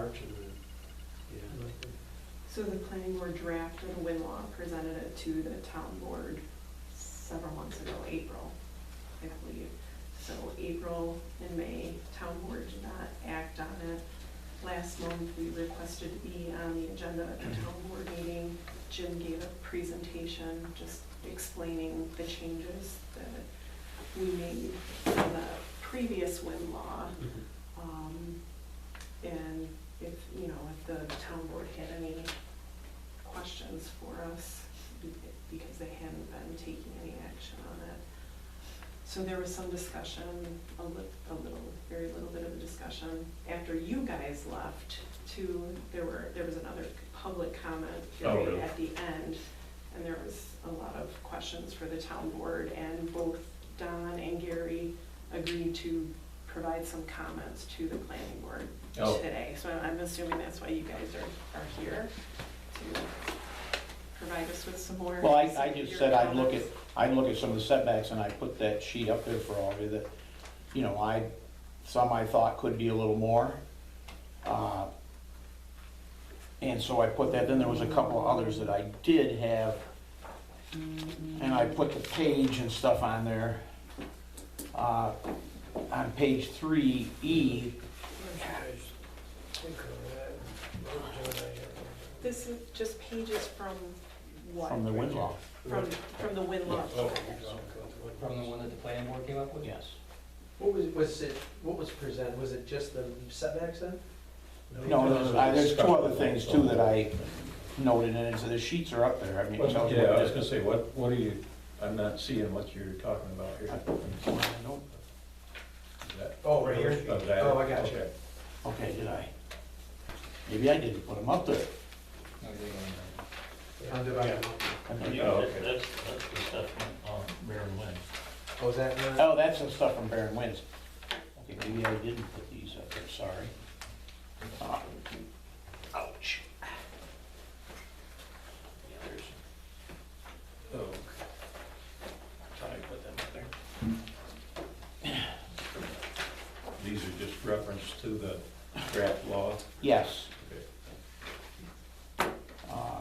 March and then, yeah. So the planning board drafted a wind law, presented it to the town board several months ago, April, I believe. So April and May, town board did not act on it. Last month, we requested to be on the agenda at the town board meeting. Jim gave a presentation just explaining the changes that we made in the previous wind law. And if, you know, if the town board had any questions for us, because they hadn't been taking any action on it. So there was some discussion, very little bit of a discussion. After you guys left, too, there was another public comment period really? at the end, and there was a lot of questions for the town board, and both Don and Gary agreed to provide some comments to the planning board today. So I'm assuming that's why you guys are here, to provide us with some more. Well, I just said I'd look at some of the setbacks, and I put that sheet up there for all of you that, you know, some I thought could be a little more. And so I put that, then there was a couple of others that I did have, and I put the page and stuff on there. On page 3E, This is just pages from what? from the wind law, From the wind law. From the one that the planning board came up with? yes. What was presented? Was it just the setbacks then? No, there's two other things too that I noted, and so the sheets are up there. I mean, it tells you Yeah, I what was it gonna is. say, what are you, I'm not seeing what you're talking about here. Nope. Is that- Oh, right here? Oh, that- Oh, I got you. okay. Okay, did I? Maybe I didn't put them up there. No, they don't. Undivided. Oh, okay. That's the stuff from Marin Wind. Oh, is that? Oh, that's the stuff from Barren Winds. Okay, maybe I didn't put these up there, sorry. Ouch. Yeah, there's, Oh, thought I put them up there. these are just reference to the draft law? Yes. Okay. uh,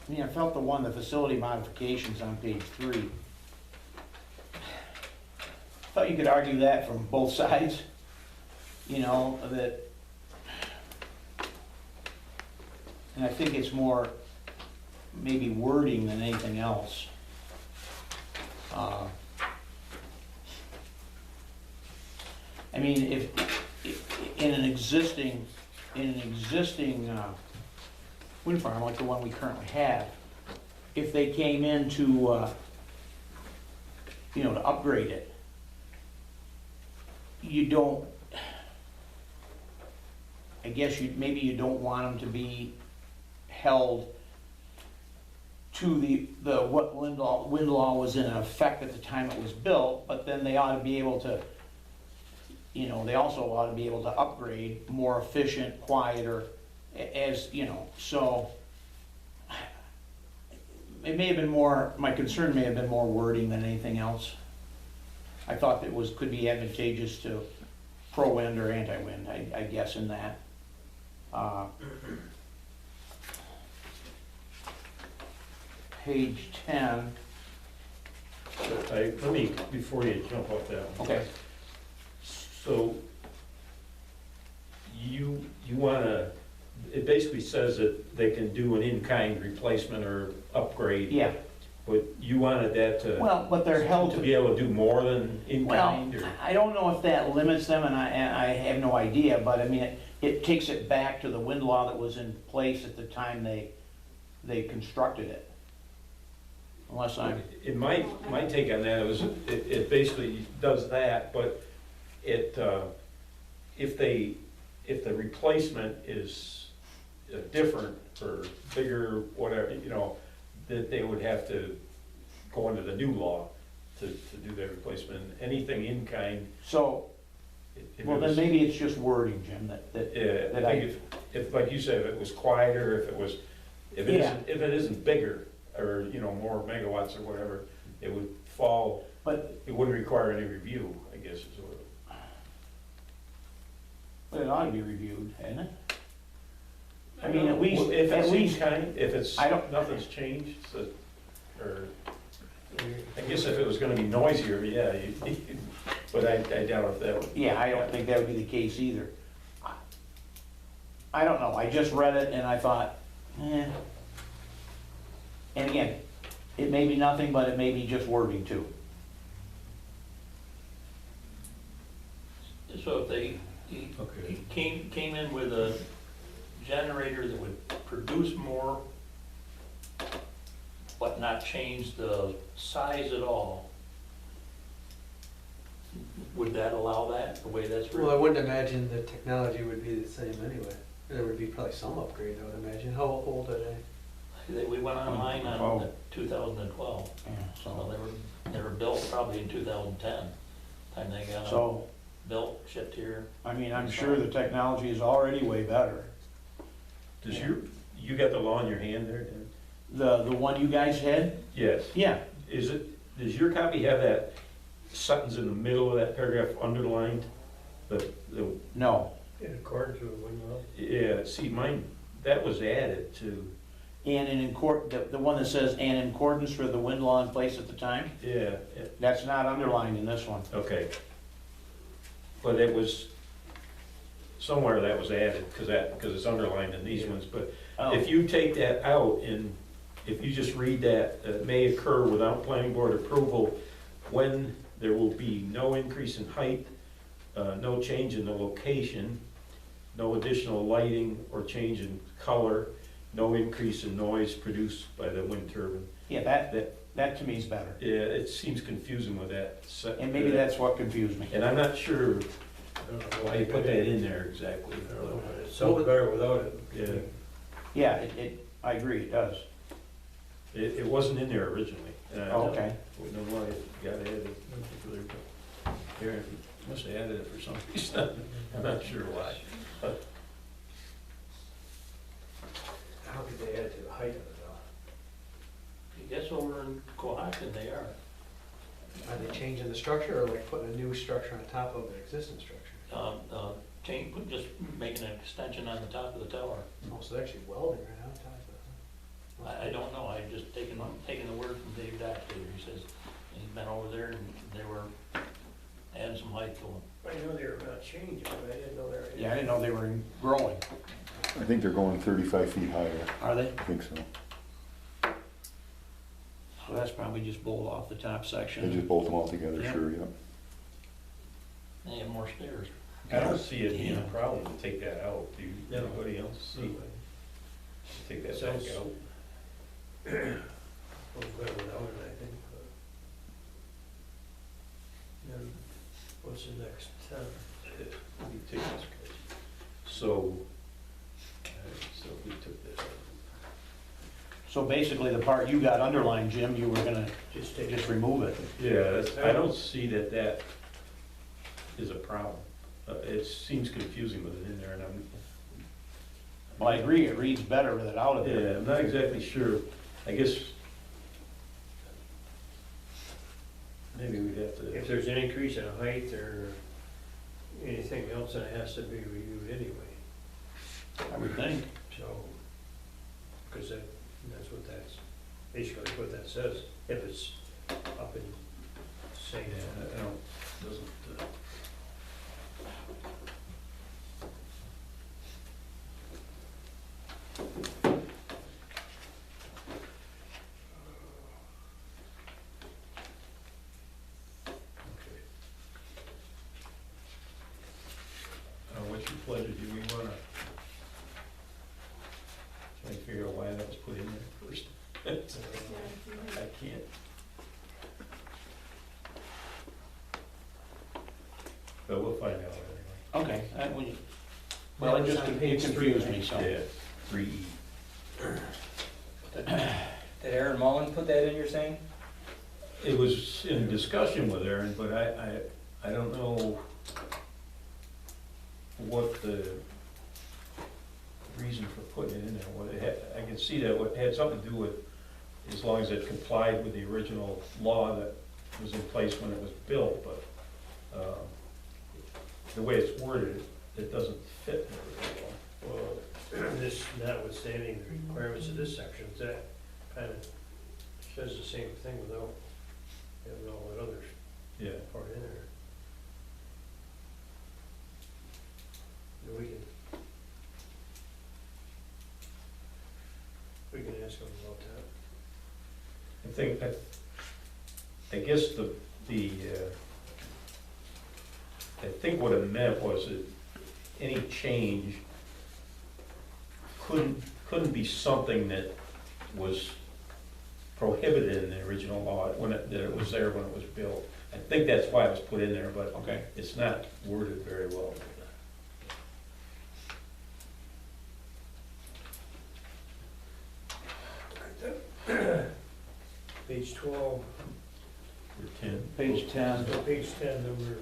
I mean, I felt the facility modifications on page 3. Thought you could argue that from both sides, you know, that, and I think it's more maybe wording than anything else. I mean, if in an existing wind farm like the one we currently have, if they came in to, you know, to upgrade it, you don't, I guess maybe you don't want them to be held to the what wind law was in effect at the time it was built, but then they ought to be able to, you know, they also ought to be able to upgrade more efficient, quieter, as, you know, so it may have been more, my concern may have been more wording than anything else. I thought that could be advantageous to pro-wind or anti-wind, I guess, in that. Page 10. Let me, before you jump off that one. Okay. So you want to, it basically says that they can do an in-kind replacement or upgrade. Yeah. But you wanted that to. Well, but they're held to be able to do more than in-kind? Well, or- I don't know if that limits them, and I have no idea, but I mean, it takes it back to the wind law that was in place at the time they constructed it. Unless I'm, My take on that was, it basically does that, but if the replacement is different or bigger, whatever, you know, that they would have to go under the new law to do that replacement. Anything in kind. So, if it well, then was- maybe it's just wording, Jim, that, Yeah, that I think if, like you said, if it was quieter, if it isn't bigger, or, you know, more megawatts or whatever, it would fall, but, it wouldn't require any review, I guess, is what. but it ought to be reviewed, hadn't it? I mean, at least, Well, if at it's least, in kind, if it's, I don't- nothing's changed, so, or, I guess if it was gonna be noisier, yeah, but I doubt if that would. yeah, I don't think that would be the case either. I don't know, I just read it and I thought, eh. And again, it may be nothing, but it may be just wording too. So if they, he came in with a generator that would produce more, but not change the size at all, would that allow that, the way that's Well, I written? wouldn't imagine the technology would be the same anyway. There would be probably some upgrade, I would imagine. How old are they? We went online Oh. on 2012, Yeah, so so, they were built probably in 2010, time they got them so, built, shipped here. I mean, I'm sure the technology is already way better. Does you got the law in your hand there, Dan? The one you guys had? Yes. Yeah, Does your copy have that sentence in the middle of that paragraph underlined? The, no. In accordance with Windows. yeah, see, mine, that was added to, And the one that says, and in accordance with the wind law in place at the time, yeah, that's not underlined in this one. okay. But it was, somewhere that was added, because it's underlined in these ones, but Oh, if you take that out and if you just read that, may occur without planning board approval when there will be no increase in height, no change in the location, no additional lighting or change in color, no increase in noise produced by the wind turbine. yeah, that to me is better. Yeah, it seems confusing with that. And maybe that's what confused me. And I'm not sure why you put that in there exactly. It sounds better without it. Yeah, Yeah, I agree, it does. it wasn't in there originally. And I Oh, okay. don't know why it got added. Here, it must have added it for some reason. I'm not sure why. But How could they add to the height of it I guess over in Cohasset they are. though? Are they changing the structure or like putting a new structure on top of an existing structure? Just making an extension on the top of the tower. Oh, so they're actually welding right on top of it. I don't know, I just taken the word from Dave Daxter. He says he's been over there and they were adding some height to them. I know they were about changing, but I didn't know they were. Yeah, I didn't know they were growing. I think they're going 35 feet higher. Are they? I think so. So that's probably just bolt off the top They section. just bolt them all together, Yeah. sure, yeah. They have more stairs. I don't see it being a problem to take that out. Do you, anybody else see? Take that back Sounds- out. Well, better without it, I think. Then what's the next step? Let me take this. So, so we took this out. So basically, the part you got underlined, Jim, you were gonna Just take just remove it. Yeah, I don't see that is a problem. It seems confusing with it in there, and Well, I agree, it reads better with it out of there. yeah, I'm not exactly sure. I guess maybe we'd have If to, there's an increase in height or anything else, then it has to be reviewed anyway, I would think. so, because that's what that's, basically what that says, if it's up in, say, yeah, I don't, doesn't, okay. What's your pleasure? Do we wanna try to figure out why that was put in there first? I can't. But we'll find out anyway. Okay, well, it just it confused me, so. Yeah, 3E. Did Aaron Mullen put that in, you're saying? it was in discussion with Aaron, but I don't know what the reason for putting it in there, what it had, I can see that it had something to do with, as long as it complied with the original law that was in place when it was built, but, the way it's worded, it doesn't fit very well. Well, this notwithstanding the requirements of this section, that kind of says the same thing without having all that other Yeah, part in there. We can ask them about that. I think, I guess I think what it meant was that any change couldn't be something that was prohibited in the original law, that it was there when it was built. I think that's why it was put in there, but Okay. it's not worded very well. Page 12, Or 10. Page 10. page 10, number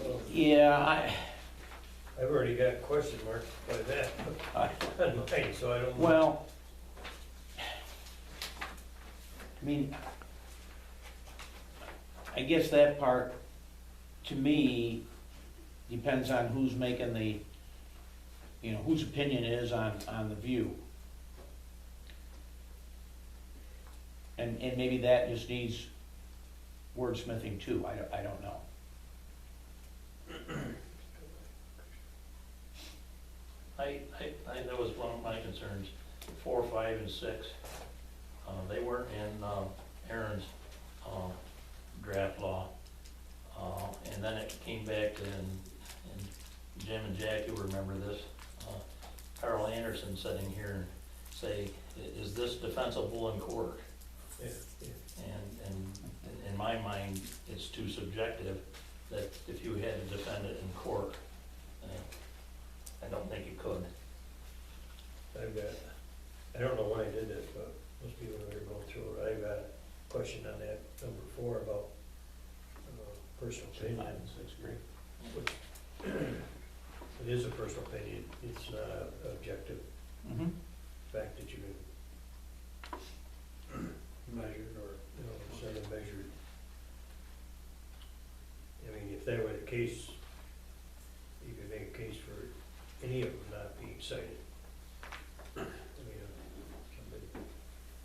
4. Yeah, I've already got question marks by that on mine, so I don't. well, I mean, I guess that part, to me, depends on who's making the, whose opinion is on the view. And maybe that just needs wordsmithing too, I don't know. That was one of my concerns, 4, 5, and 6. They weren't in Aaron's draft law. And then it came back and Jim and Jack, you'll remember this, Carl Anderson sitting here and say, is this defensible in court? Yeah, yeah. And in my mind, it's too subjective that if you had to defend it in court, I don't think you could. I don't know when I did this, but most people when we were going through it, I've got a question on that, number 4, about personal opinion. Which, it is a personal opinion, it's not an objective Mm-hmm. fact that you can measure or, it's not measured. I mean, if that were the case, you could make a case for any of them not being cited. I mean, somebody,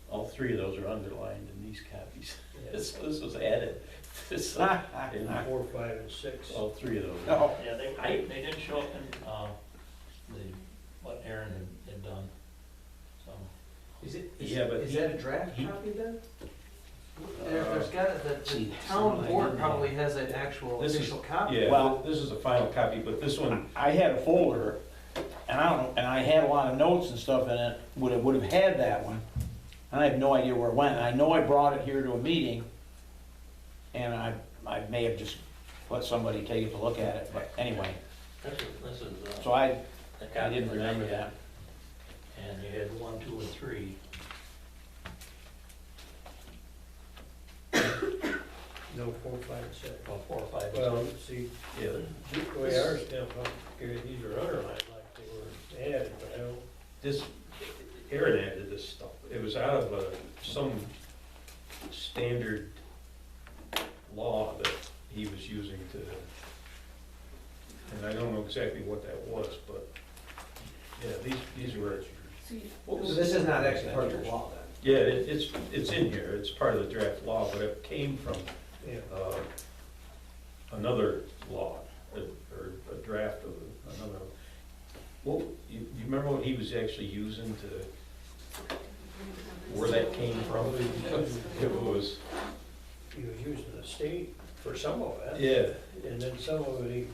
All 3 of those are underlined in these copies. yeah, This was added. This, in 4, 5, and 6. all 3 of those. Oh, Yeah, they didn't show up in what Aaron had done, so. Yeah, but Is he- that a draft he- copy then? There's got, the see, town I board didn't probably has an actual This is- official copy. Yeah, Well- this is a final copy, but this one, I had a folder, and I had a lot of notes and stuff in it, would have had that one, and I have no idea where it went. I know I brought it here to a meeting, and I may have just let somebody take it to look at it, but anyway, This is, so I the copy didn't that remember had. that. And you had 1, 2, and 3. No 4, 5, and 6. Well, 4, 5, and 6. Well, see, yeah, the way ours stamp up, these are underlined like they were added, but I don't. this, Aaron added this stuff. It was out of some standard law that he was using to, and I don't know exactly what that was, but, yeah, these were, what So was this is not actually part of the law then? yeah, it's in here, it's part of the draft law, but it came from Yeah. another law, or a draft of another. Well, you remember what he was actually using to, where that came from? It was, He was using the state for some of it. yeah, And then some of it he.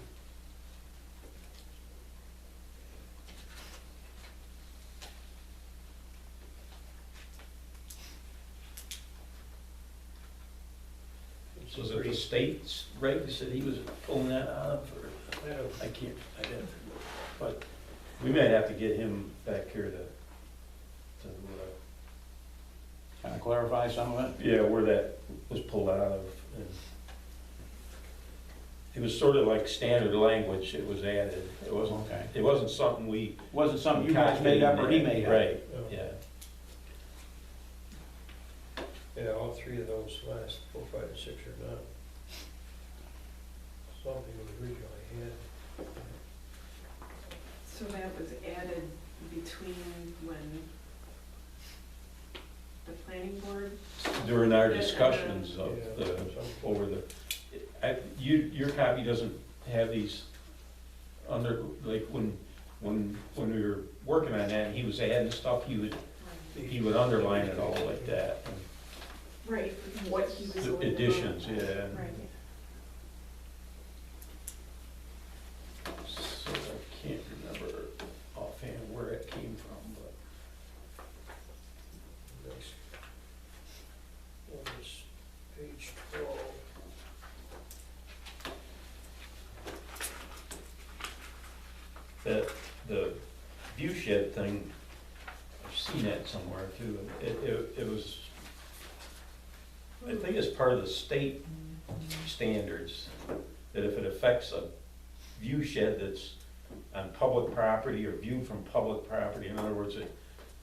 so was it the state's regs that he was pulling that out of, or? I don't, I can't, I didn't, but we might have to get him back here to Kind of clarify some of it. yeah, where that, was pulled out of. And it was sort of like standard language, it was added. Okay. It wasn't something we. Wasn't something you guys made up or he made up? Right, Yeah. yeah. Yeah, all three of those last 4, 5, and 6 are done. Something we originally had. So that was added between when the planning board, During our Yeah, discussions of Yeah, the, something. over the, your copy doesn't have these under, like, when we were working on that, and he was adding stuff, he would underline it all like that. right, what he was. The going additions, about. yeah. Right. So I can't remember offhand where it came from, but. Next one is page 12. The view shed thing, I've seen that somewhere too. It was, I think it's part of the state standards, that if it affects a view shed that's on public property or viewed from public property, in other words,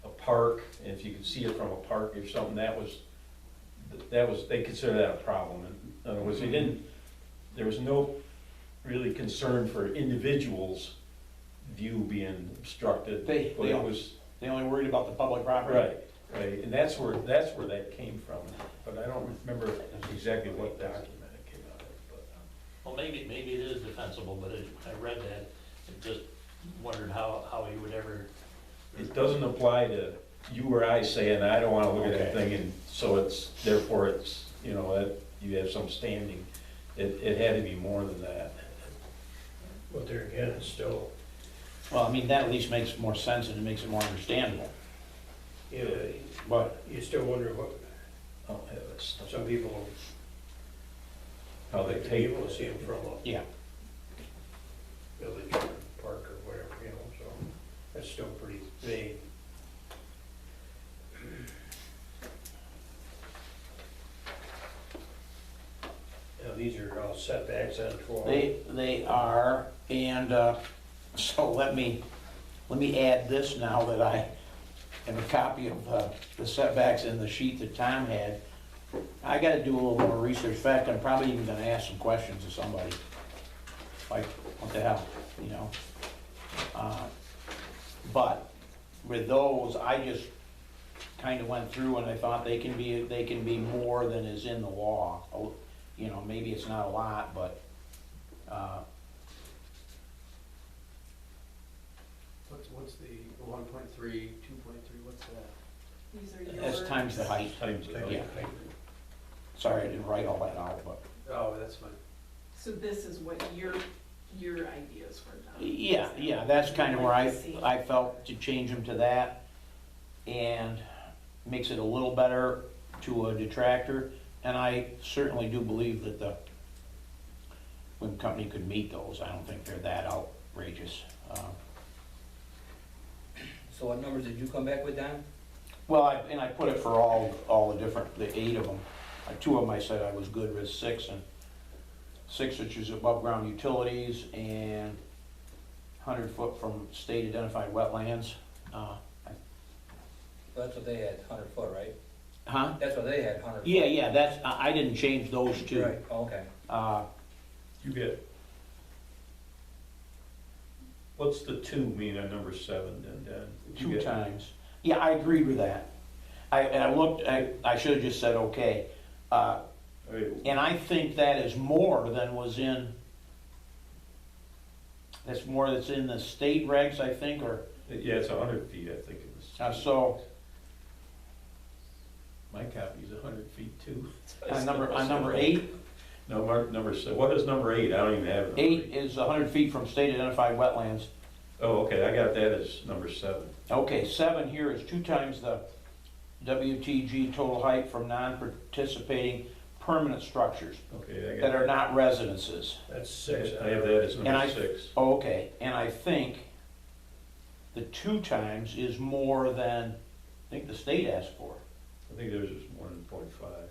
a park, and if you could see it from a park or something, that was, they consider that a problem. In other words, there was no really concern for individuals' view being obstructed. They but it was, only worried about the public property? right, and that's where that came from, but I don't remember exactly what document it came out of, but. Well, maybe it is defensible, but I read that, and just wondered how you would ever. It doesn't apply to you or I saying, I don't wanna look at that Okay. thing, and so therefore it's, that you have some standing. It had to be more than that. But there again, it's still, Well, I mean, that at least makes more sense and it makes it more understandable. But you still wonder what, I don't have that stuff. some people, How they like to be take able to see them from a yeah, village or park or whatever, so that's still pretty vague. Now, these are all setbacks on 12. they are, and so let me add this now that I have a copy of the setbacks in the sheet that Tom had. I gotta do a little more research. In fact, I'm probably even gonna ask some questions to somebody. Like, what the hell, you know? But with those, I just kinda went through and I thought they can be more than is in the law. Maybe it's not a lot, but, What's the 1.3, 2.3, what's that? These are yours. that's times the height. Times the height. Yeah. Sorry, I didn't write all that out, but, Oh, that's fine. So this is what your ideas were done. yeah, that's kind of where I felt to change them to that, and makes it a little better to a detractor, and I certainly do believe that the wind company could meet those. I don't think they're that outrageous. So what numbers did you come back with, Don? Well, I put it for all the 8 of them. 2 of them I said I was good with, 6, which is above ground utilities, and 100 foot from state identified wetlands. So that's what they had, 100 foot, right? Huh? That's what they had, 100 foot. Yeah, that's, I didn't change those 2. Right, okay. You get. What's the 2 mean on number 7 then? You 2 get- times. Yeah, I agreed with that. I should have just said, okay. And I think that is more than was in, that's more that's in the state regs, I think, or, Yeah, it's 100 feet, I think it was. so, My copy's 100 feet too. on number 8, No, number 7, what is number 8? I don't even have it. 8 is 100 feet from state identified wetlands. Oh, okay, I got that as number 7. Okay, 7 here is 2 times the WTG total height from non-participating permanent structures Okay, I that got are not residences. That's 6. I have that as And number I- 6. Oh, okay, and I think the 2 times is more than, I think the state asked for. I think theirs is 1.5.